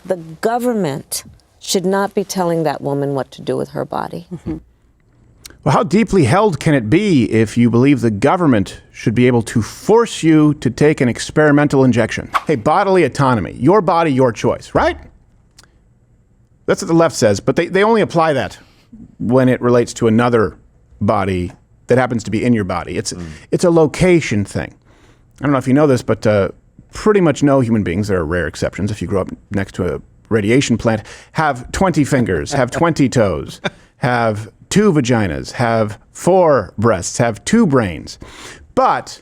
the government should not be telling that woman what to do with her body. Mm-hmm. Well, how deeply held can it be if you believe the government should be able to force you to take an experimental injection? Hey, bodily autonomy, your body, your choice, right? That's what the left says, but they only apply that when it relates to another body that happens to be in your body. It's a location thing. I don't know if you know this, but pretty much no human beings, there are rare exceptions, if you grow up next to a radiation plant, have 20 fingers, have 20 toes, have 2 vaginas, have 4 breasts, have 2 brains. But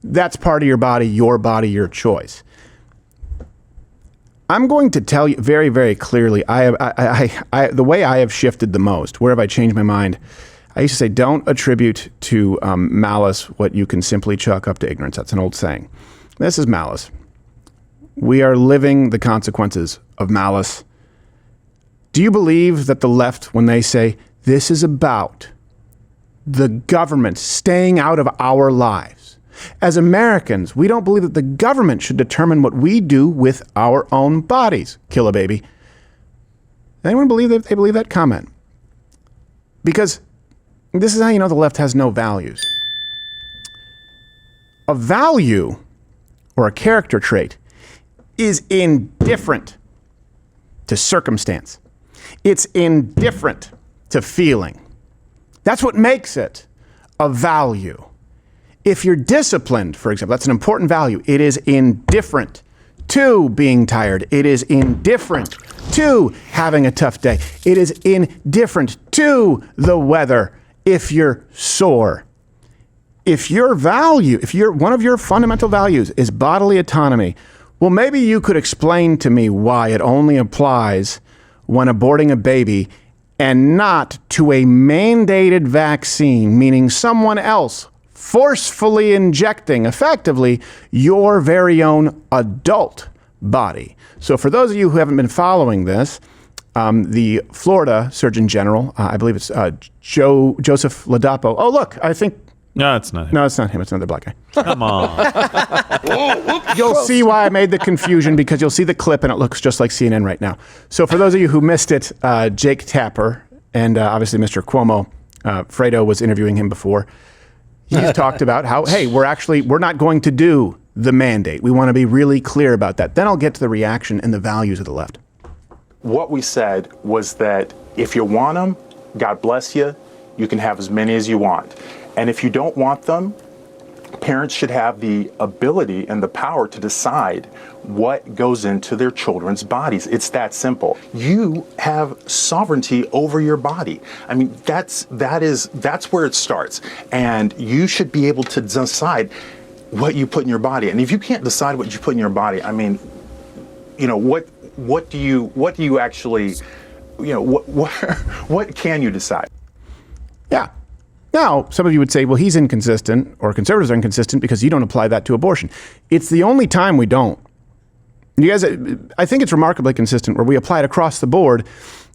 that's part of your body, your choice. I'm going to tell you very, very clearly, the way I have shifted the most, where have I changed my mind? I used to say, don't attribute to malice what you can simply chalk up to ignorance. That's an old saying. This is malice. We are living the consequences of malice. Do you believe that the left, when they say, this is about the government staying out of our lives? As Americans, we don't believe that the government should determine what we do with our own bodies. Kill a baby. Anyone believe that? They believe that? Comment. Because this is how you know the left has no values. A value or a character trait is indifferent to circumstance. It's indifferent to feeling. That's what makes it a value. If you're disciplined, for example, that's an important value. It is indifferent to being tired. It is indifferent to having a tough day. It is indifferent to the weather if you're sore. If one of your fundamental values is bodily autonomy, well, maybe you could explain to me why it only applies when aborting a baby and not to a mandated vaccine, meaning someone else forcefully injecting, effectively, your very own adult body. So for those of you who haven't been following this, the Florida Surgeon General, I believe it's Joseph Ladapo. Oh, look, I think... No, it's not him. No, it's not him. It's another black guy. Come on. You'll see why I made the confusion, because you'll see the clip and it looks just like CNN right now. So for those of you who missed it, Jake Tapper and obviously Mr. Cuomo, Fredo was interviewing him before. He's talked about how, hey, we're not going to do the mandate. We want to be really clear about that. Then I'll get to the reaction and the values of the left. What we said was that if you want them, God bless you, you can have as many as you want. And if you don't want them, parents should have the ability and the power to decide what goes into their children's bodies. It's that simple. You have sovereignty over your body. I mean, that's where it starts. And you should be able to decide what you put in your body. And if you can't decide what you put in your body, I mean, you know, what do you actually, you know, what can you decide? Yeah. Now, some of you would say, well, he's inconsistent, or conservatives are inconsistent because you don't apply that to abortion. It's the only time we don't. You guys, I think it's remarkably consistent where we apply it across the board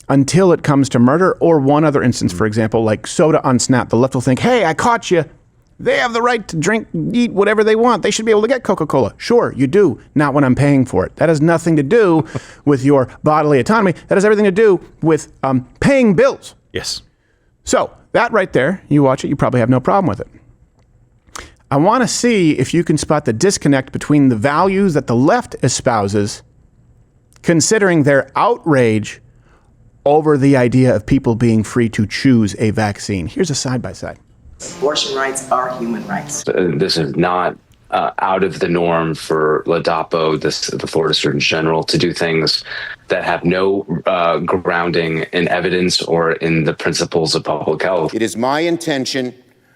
until it comes to murder or one other instance, for example, like soda on Snap. The left will think, hey, I caught you. They have the right to drink, eat whatever they want. They should be able to get Coca-Cola. Sure, you do. Not when I'm paying for it. That has nothing to do with your bodily autonomy. That has everything to do with paying bills. Yes. So that right there, you watch it, you probably have no problem with it. I want to see if you can spot the disconnect between the values that the left espouses, considering their outrage over the idea of people being free to choose a vaccine. Here's a side-by-side. Abortion rights are human rights. This is not out of the norm for Ladapo, the Florida Surgeon General, to do things that have no grounding in evidence or in the principles of public health. It is my intention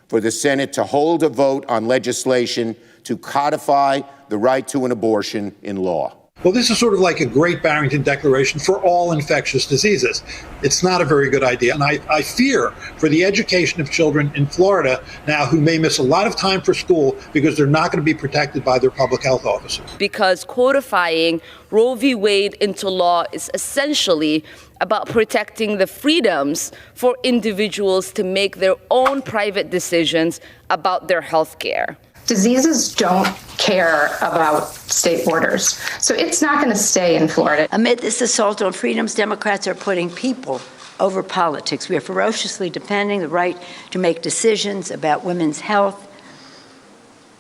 for the Senate to hold a vote on legislation to codify the right to an abortion in law. Well, this is sort of like a Great Barrington Declaration for all infectious diseases. It's not a very good idea. And I fear for the education of children in Florida now who may miss a lot of time for school because they're not going to be protected by their public health officers. Because codifying Roe v. Wade into law is essentially about protecting the freedoms for individuals to make their own private decisions about their health care. Diseases don't care about state borders. So it's not going to stay in Florida. Amid this assault on freedoms, Democrats are putting people over politics. We are ferociously defending the right to make decisions about women's health,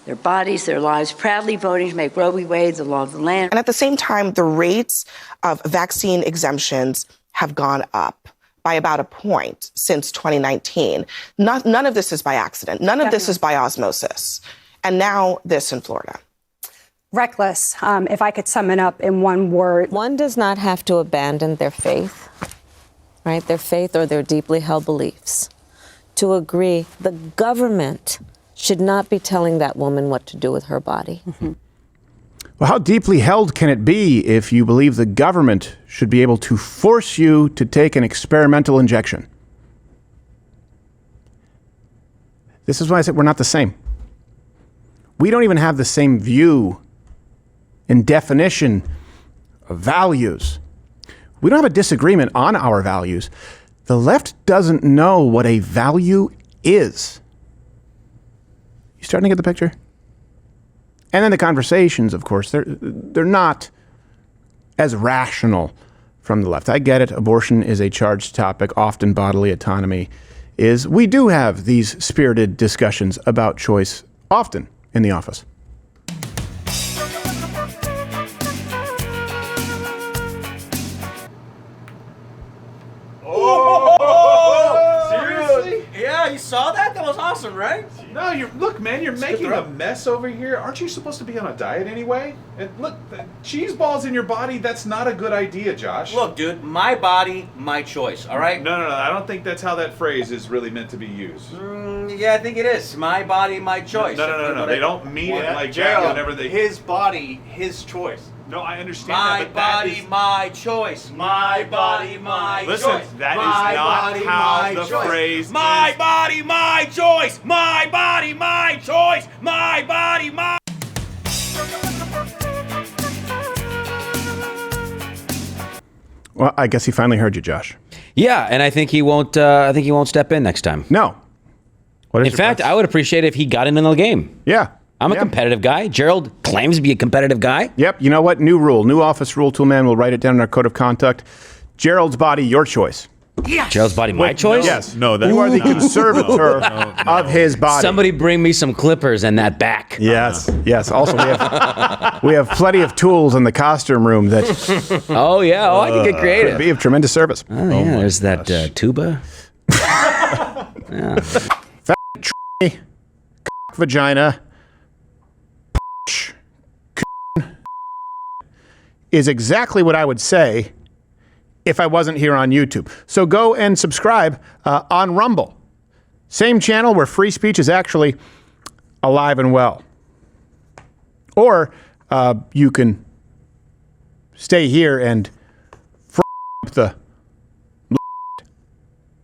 their bodies, their lives, proudly voting to make Roe v. Wade the law of the land. And at the same time, the rates of vaccine exemptions have gone up by about a point since 2019. None of this is by accident. None of this is by osmosis. And now this in Florida. Reckless, if I could sum it up in one word. One does not have to abandon their faith, right? Their faith or their deeply held beliefs to agree the government should not be telling that woman what to do with her body. Mm-hmm. Well, how deeply held can it be if you believe the government should be able to force you to take an experimental injection? This is why I said we're not the same. We don't even have the same view and definition of values. We don't have a disagreement on our values. The left doesn't know what a value is. You starting to get the picture? And then the conversations, of course, they're not as rational from the left. I get it. Abortion is a charged topic. Often bodily autonomy is. We do have these spirited discussions about choice often in the office. Yeah, you saw that? That was awesome, right? No, look, man, you're making a mess over here. Aren't you supposed to be on a diet anyway? And look, cheese balls in your body, that's not a good idea, Josh. Look, dude, my body, my choice, all right? No, I don't think that's how that phrase is really meant to be used. Yeah, I think it is. My body, my choice. No. They don't mean it like Gerald, that whenever they... His body, his choice. No, I understand my that, but body, that is... my choice. My body, my choice. Listen, that is not how the phrase My is. body, my choice. My body, my choice. My body, my... Well, I guess he finally heard you, Josh. Yeah, and I think he won't. I think he won't step in next time. No. In fact, I would appreciate it if he got in the game. Yeah. I'm a competitive guy. Gerald claims to be a competitive guy. Yep. You know what? New rule. New office rule. Toolman will write it down in our code of conduct. Gerald's body, your choice. Yes. Gerald's body, my choice? Yes. No, you are the conservator of his body. Somebody bring me some clippers and that back. Yes. Yes. Also, we have plenty of tools in the costume room that. Oh yeah. Oh, I can get creative. Could be of tremendous service. Oh yeah. There's that tuba. Yeah. Fat vagina is exactly what I would say if I wasn't here on YouTube. So go and subscribe on Rumble. Same channel where free speech is actually alive and well. Or you can stay here and the